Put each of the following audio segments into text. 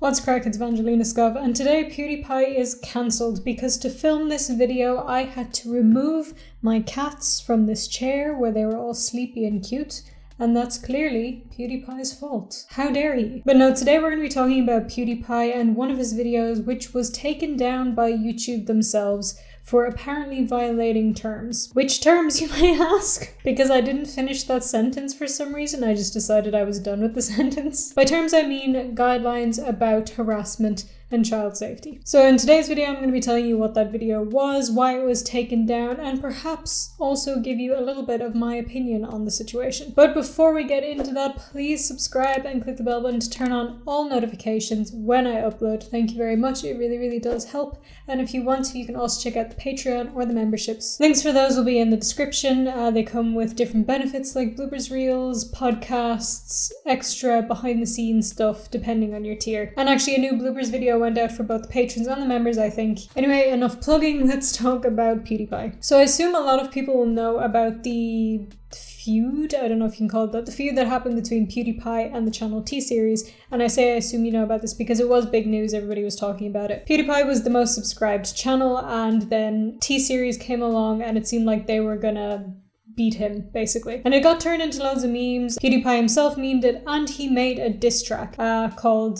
What's crack, it's VangelinaSkov, and today PewDiePie is cancelled because to film this video I had to remove my cats from this chair where they were all sleepy and cute, and that's clearly PewDiePie's fault. How dare he? But no, today we're going to be talking about PewDiePie and one of his videos which was taken down by YouTube themselves for apparently violating terms. Which terms, you may ask? Because I didn't finish that sentence for some reason, I just decided I was done with the sentence. By terms I mean guidelines about harassment and child safety. So in today's video I'm going to be telling you what that video was, why it was taken down, and perhaps also give you a little bit of my opinion on the situation. But before we get into that, please subscribe and click the bell button to turn on all notifications when I upload. Thank you very much, it really does help. And if you want to, you can also check out the Patreon or the memberships. Links for those will be in the description. They come with different benefits like bloopers reels, podcasts, extra behind the scenes stuff depending on your tier. And actually a new bloopers video went out for both the patrons and the members, I think. Anyway, enough plugging, let's talk about PewDiePie. So I assume a lot of people will know about the feud, I don't know if you can call it that, the feud that happened between PewDiePie and the channel T-Series, and I say I assume you know about this because it was big news, everybody was talking about it. PewDiePie was the most subscribed channel, and then T-Series came along and it seemed like they were gonna beat him, basically. And it got turned into loads of memes. PewDiePie himself memed it, and he made a diss track called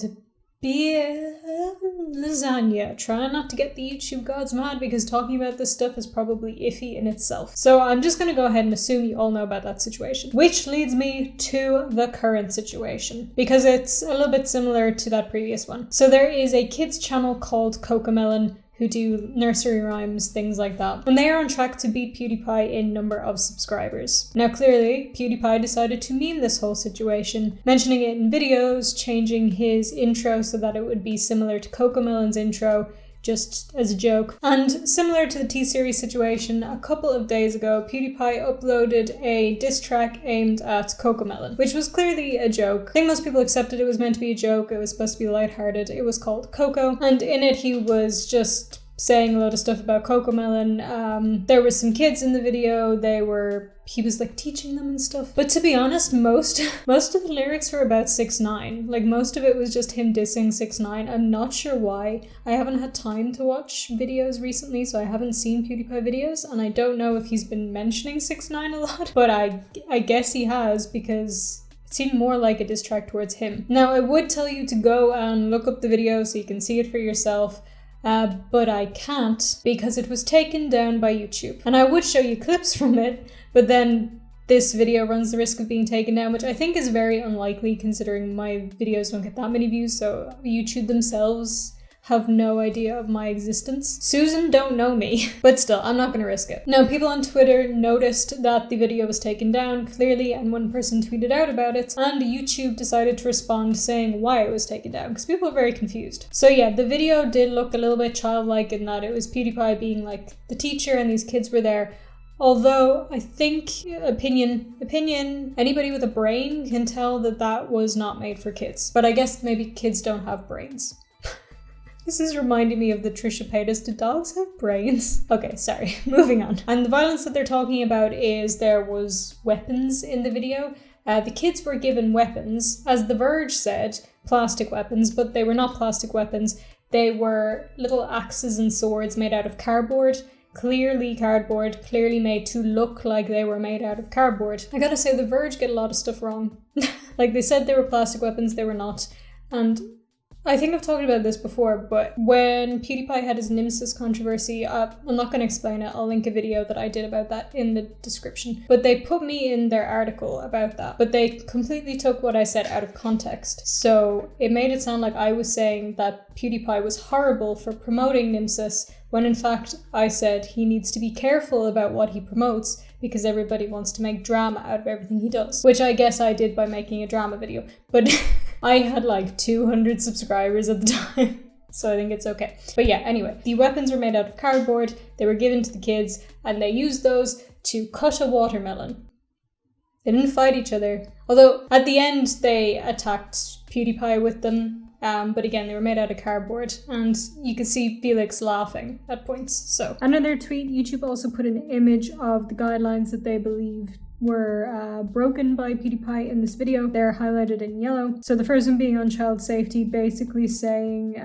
Lasagna. Try not to get the YouTube gods mad because talking about this stuff is probably iffy in itself. So I'm just going to go ahead and assume you all know about that situation. Which leads me to the current situation, because it's a little bit similar to that previous one. So there is a kids channel called Cocomelon who do nursery rhymes, things like that. And they are on track to beat PewDiePie in number of subscribers. Now clearly, PewDiePie decided to meme this whole situation, mentioning it in videos, changing his intro so that it would be similar to Cocomelon's intro, just as a joke. And similar to the T-Series situation, a couple of days ago, PewDiePie uploaded a diss track aimed at Cocomelon, which was clearly a joke. I think most people accepted it was meant to be a joke, it was supposed to be lighthearted. It was called Coco, and in it he was just saying a lot of stuff about Cocomelon. There were some kids in the video, he was like teaching them and stuff. But to be honest, most of the lyrics were about 6ix9ine. Like most of it was just him dissing 6ix9ine. I'm not sure why. I haven't had time to watch videos recently, so I haven't seen PewDiePie videos, and I don't know if he's been mentioning 6ix9ine a lot, but I guess he has, because it seemed more like a diss track towards him. Now I would tell you to go and look up the video so you can see it for yourself. But I can't because it was taken down by YouTube. And I would show you clips from it, but then this video runs the risk of being taken down, which I think is very unlikely considering my videos don't get that many views, so YouTube themselves have no idea of my existence. Susan don't know me, but still, I'm not gonna risk it. Now, people on Twitter noticed that the video was taken down, clearly, and one person tweeted out about it, and YouTube decided to respond saying why it was taken down, because people were very confused. So yeah, the video did look a little bit childlike in that it was PewDiePie being like the teacher and these kids were there. Although I think, opinion, anybody with a brain can tell that that was not made for kids. But I guess maybe kids don't have brains. This is reminding me of the Trisha Paytas, do dogs have brains? Okay, sorry, moving on. And the violence that they're talking about is there was weapons in the video. The kids were given weapons, as The Verge said, plastic weapons, but they were not plastic weapons. They were little axes and swords made out of cardboard. Clearly cardboard, clearly made to look like they were made out of cardboard. I gotta say, The Verge get a lot of stuff wrong. Like they said they were plastic weapons, they were not. And I think I've talked about this before, but when PewDiePie had his Nemesis controversy, I'm not going to explain it, I'll link a video that I did about that in the description. But they put me in their article about that, but they completely took what I said out of context. So it made it sound like I was saying that PewDiePie was horrible for promoting Nemesis, when in fact I said he needs to be careful about what he promotes because everybody wants to make drama out of everything he does. Which I guess I did by making a drama video, but I had like 200 subscribers at the time, so I think it's okay. But yeah, anyway, the weapons were made out of cardboard, they were given to the kids, and they used those to cut a watermelon. They didn't fight each other, although at the end they attacked PewDiePie with them. But again, they were made out of cardboard, and you could see Felix laughing at points. So another tweet, YouTube also put an image of the guidelines that they believe were broken by PewDiePie in this video. They're highlighted in yellow. So the first one being on child safety, basically saying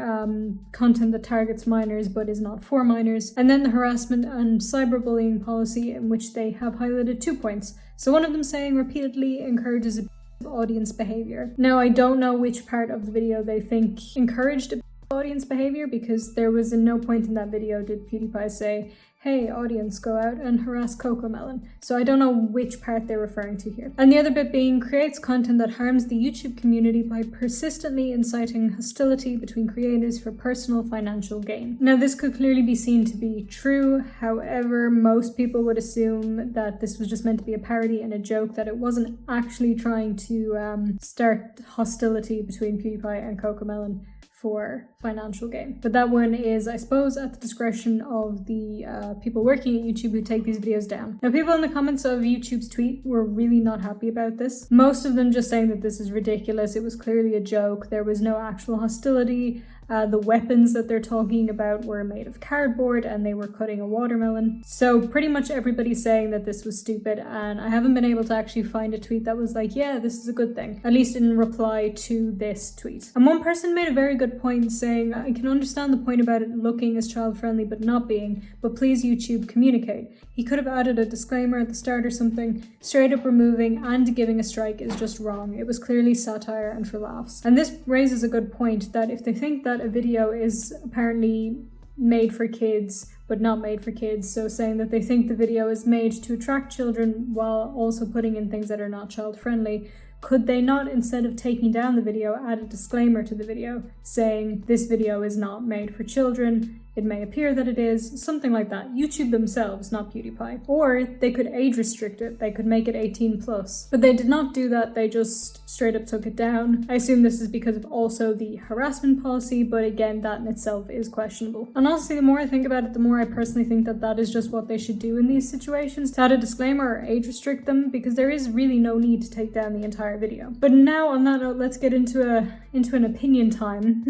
content that targets minors but is not for minors. And then the harassment and cyberbullying policy, in which they have highlighted 2 points. So one of them saying repeatedly encourages audience behavior. Now, I don't know which part of the video they think encouraged audience behavior, because there was in no point in that video did PewDiePie say, hey audience, go out and harass Cocomelon. So I don't know which part they're referring to here. And the other bit being creates content that harms the YouTube community by persistently inciting hostility between creators for personal financial gain. Now this could clearly be seen to be true, however most people would assume that this was just meant to be a parody and a joke, that it wasn't actually trying to start hostility between PewDiePie and Cocomelon for financial gain. But that one is, I suppose, at the discretion of the people working at YouTube who take these videos down. Now, people in the comments of YouTube's tweet were really not happy about this. Most of them just saying that this is ridiculous. It was clearly a joke. There was no actual hostility. The weapons that they're talking about were made of cardboard and they were cutting a watermelon. So pretty much everybody's saying that this was stupid, and I haven't been able to actually find a tweet that was like, yeah, this is a good thing, at least in reply to this tweet. And one person made a very good point saying, I can understand the point about it looking as child-friendly but not being, but please YouTube communicate. He could have added a disclaimer at the start or something. Straight up removing and giving a strike is just wrong. It was clearly satire and for laughs. And this raises a good point, that if they think that a video is apparently made for kids but not made for kids, so saying that they think the video is made to attract children while also putting in things that are not child friendly, could they not, instead of taking down the video, add a disclaimer to the video saying this video is not made for children, it may appear that it is, something like that. YouTube themselves, not PewDiePie. Or they could age restrict it, they could make it 18+. But they did not do that, they just straight up took it down. I assume this is because of also the harassment policy, but again, that in itself is questionable. And honestly, the more I think about it, the more I personally think that that is just what they should do in these situations, to add a disclaimer or age restrict them, because there is really no need to take down the entire video. But now, on that note, let's get into an opinion time.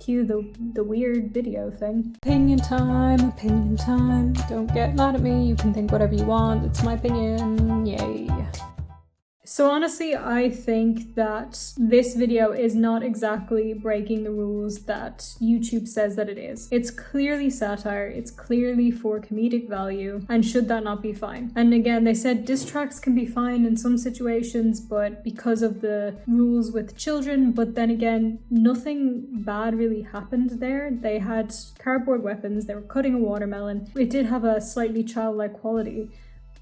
Cue the weird video thing. Opinion time, opinion time. Don't get mad at me, you can think whatever you want, it's my opinion, yay. So honestly, I think that this video is not exactly breaking the rules that YouTube says that it is. It's clearly satire, it's clearly for comedic value, and should that not be fine? And again, they said diss tracks can be fine in some situations, but because of the rules with children, but then again, nothing bad really happened there. They had cardboard weapons, they were cutting a watermelon. It did have a slightly childlike quality,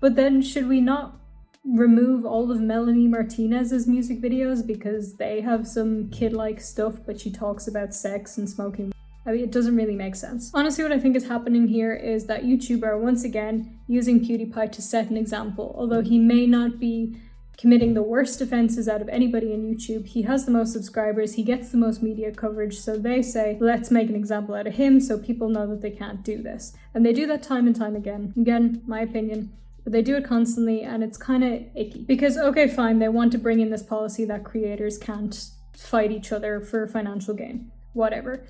but then should we not remove all of Melanie Martinez's music videos because they have some kid-like stuff, but she talks about sex and smoking? I mean, it doesn't really make sense. Honestly, what I think is happening here is that YouTube are once again using PewDiePie to set an example. Although he may not be committing the worst offenses out of anybody in YouTube, he has the most subscribers, he gets the most media coverage, so they say, let's make an example out of him so people know that they can't do this. And they do that time and time again. Again, my opinion. But they do it constantly, and it's kind of icky. Because, okay, fine, they want to bring in this policy that creators can't fight each other for financial gain. Whatever.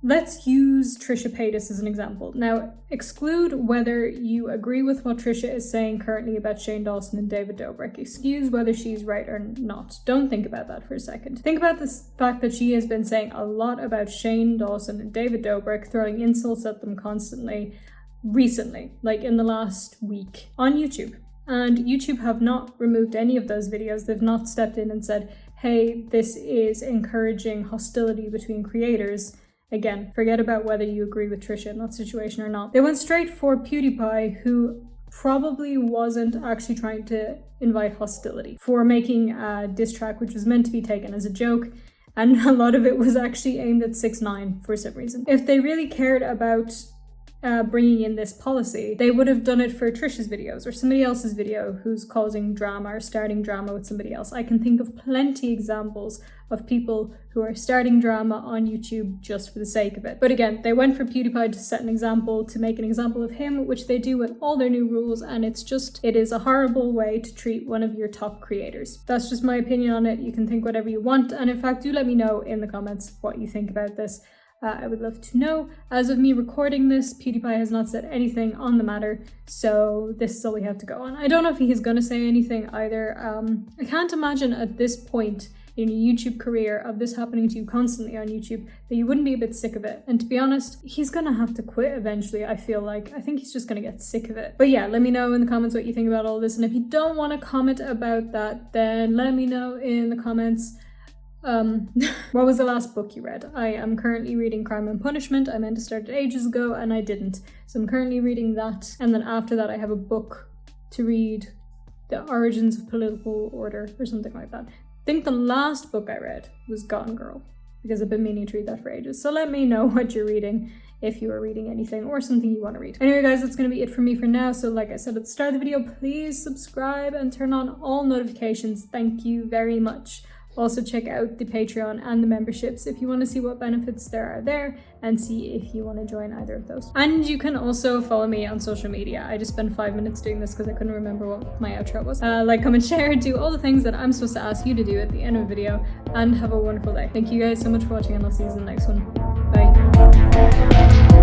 Let's use Trisha Paytas as an example. Now, exclude whether you agree with what Trisha is saying currently about Shane Dawson and David Dobrik. Excuse whether she's right or not. Don't think about that for a second. Think about the fact that she has been saying a lot about Shane Dawson and David Dobrik, throwing insults at them constantly, recently, like in the last week, on YouTube. And YouTube have not removed any of those videos. They've not stepped in and said, hey, this is encouraging hostility between creators. Again, forget about whether you agree with Trisha in that situation or not. They went straight for PewDiePie, who probably wasn't actually trying to invite hostility, for making a diss track which was meant to be taken as a joke. And a lot of it was actually aimed at 6ix9ine for some reason. If they really cared about bringing in this policy, they would have done it for Trisha's videos or somebody else's video who's causing drama or starting drama with somebody else. I can think of plenty examples of people who are starting drama on YouTube just for the sake of it. But again, they went for PewDiePie to set an example, to make an example of him, which they do with all their new rules, and it is a horrible way to treat one of your top creators. That's just my opinion on it. You can think whatever you want, and in fact, do let me know in the comments what you think about this. I would love to know. As of me recording this, PewDiePie has not said anything on the matter, so this is all we have to go on. I don't know if he's gonna say anything either. I can't imagine at this point in your YouTube career of this happening to you constantly on YouTube that you wouldn't be a bit sick of it. And to be honest, he's gonna have to quit eventually, I feel like. I think he's just gonna get sick of it. But yeah, let me know in the comments what you think about all this. And if you don't want to comment about that, then let me know in the comments. What was the last book you read? I am currently reading Crime and Punishment. I meant to start it ages ago and I didn't. So I'm currently reading that. And then after that I have a book to read, The Origins of Political Order or something like that. I think the last book I read was Gone Girl, because I've been meaning to read that for ages. So let me know what you're reading, if you are reading anything or something you want to read. Anyway guys, that's going to be it for me for now. So like I said at the start of the video, please subscribe and turn on all notifications. Thank you very much. Also check out the Patreon and the memberships if you want to see what benefits there are there and see if you want to join either of those. And you can also follow me on social media. I just spent 5 minutes doing this because I couldn't remember what my outro was. Like, comment, share, do all the things that I'm supposed to ask you to do at the end of the video, and have a wonderful day. Thank you guys so much for watching, and I'll see you in the next one. Bye.